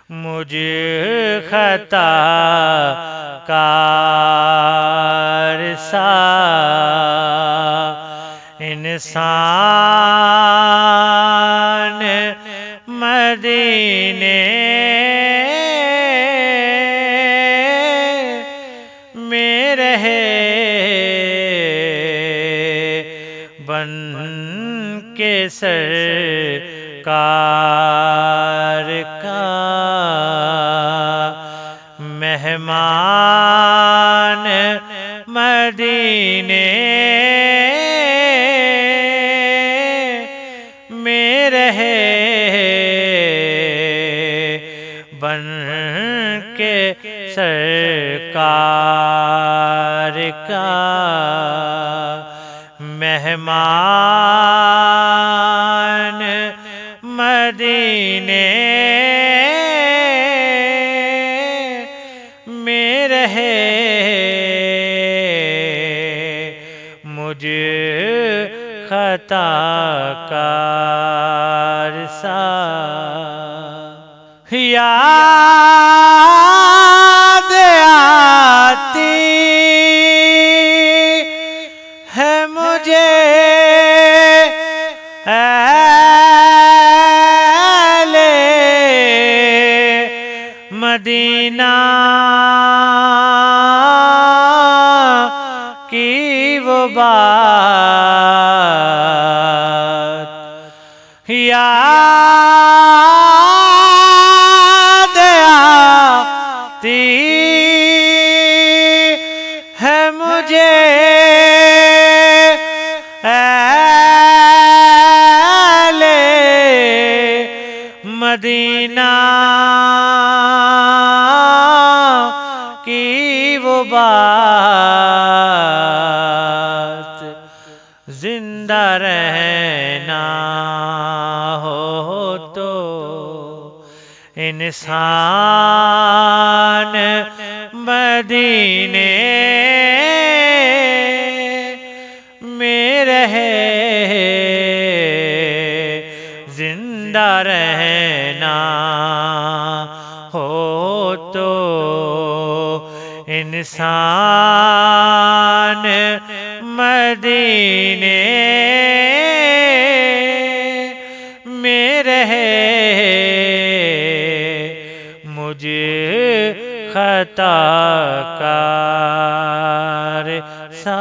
مجھ خطا کار سا انسان مدینے میں رہے بن کے سرکار کا مہمان مدینے میں رہے بن کے سرکار کا مہمان مدینے میں رہے مجھ خطا کار سا یاد آتی ہے مجھے اہل مدینہ کی وہ بات یاد آتی ہے مجھے اہل مدینہ کی وہ بات زندہ رہنا ہو تو انسان مدینے میں رہے زندہ رہنا ہو تو انسان مدینے میں رہے مجھ خطا کار سا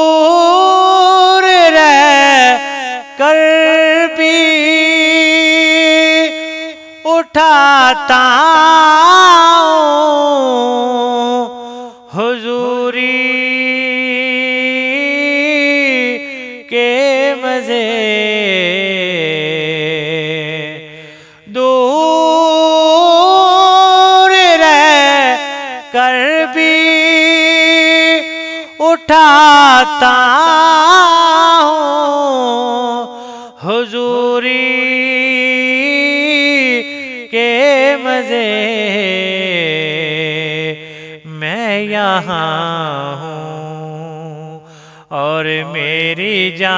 دور رہ کر بھی اٹھاتا حضوری کے مزے دور رہ کر بھی اٹھاتا ہوں حضوری کے مزے میں یہاں ہوں اور میری جان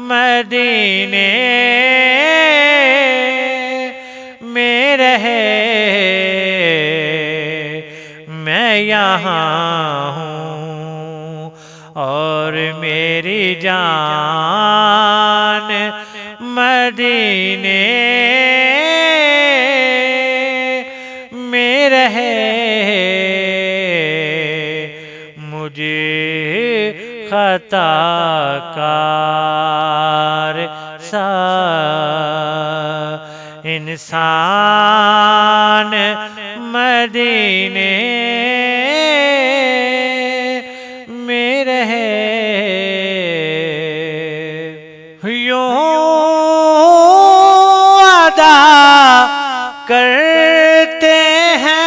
مدینے میں رہے میں یہاں ہوں اور میری جان مدینے میں رہے مجھ خطا کار سا انسان مدینے میں رہے یوں ادا کرتے ہیں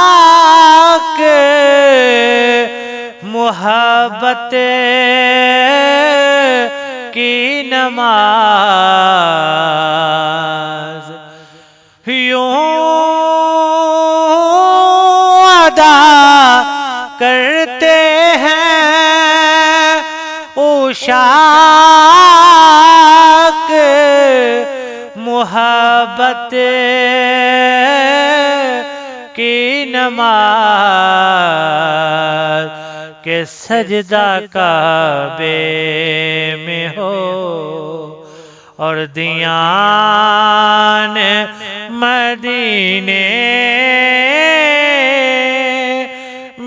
عشاق محبت کی نماز یوں ادا کرتے ہیں عشاق محبت کی نماز کہ سجدہ کعبے میں ہو اور دیان مدینے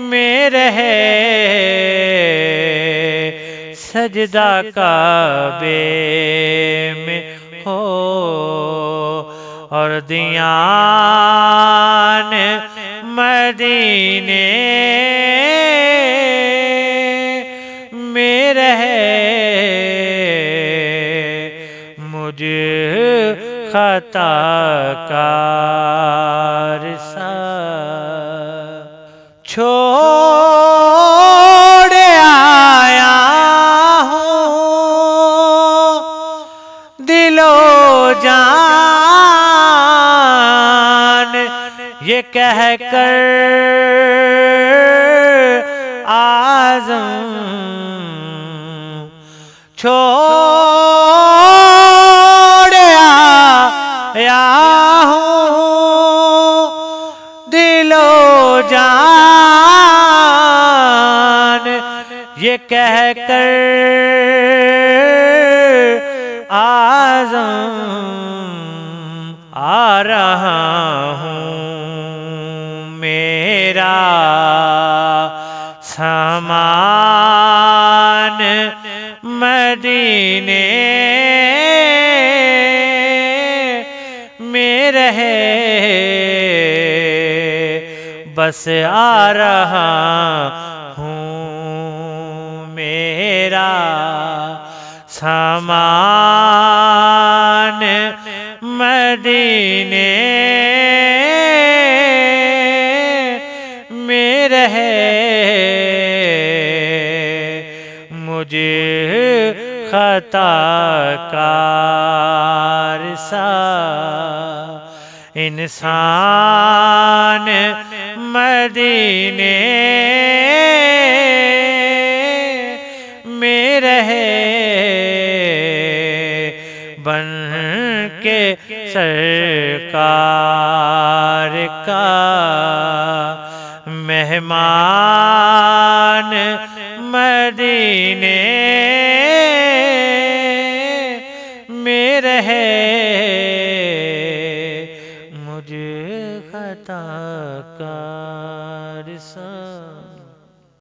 میں رہے سجدہ کعبے میں ہو اور دیان مدینے میں رہے مجھے خطا کار سا چھوڑ آیا ہوں دل و جان یہ کہہ کر آزم چھوڑ آیا ہوں دل و جان یہ کہہ کر آزم آ رہا ہوں میرا سامان مدینے میں رہے بس آ رہا ہوں میرا سامان مدینے میں رہے مجھے خطا کار سا انسان مدینے میں رہے بن کے سرکار کا مہمان مدینے میں رہے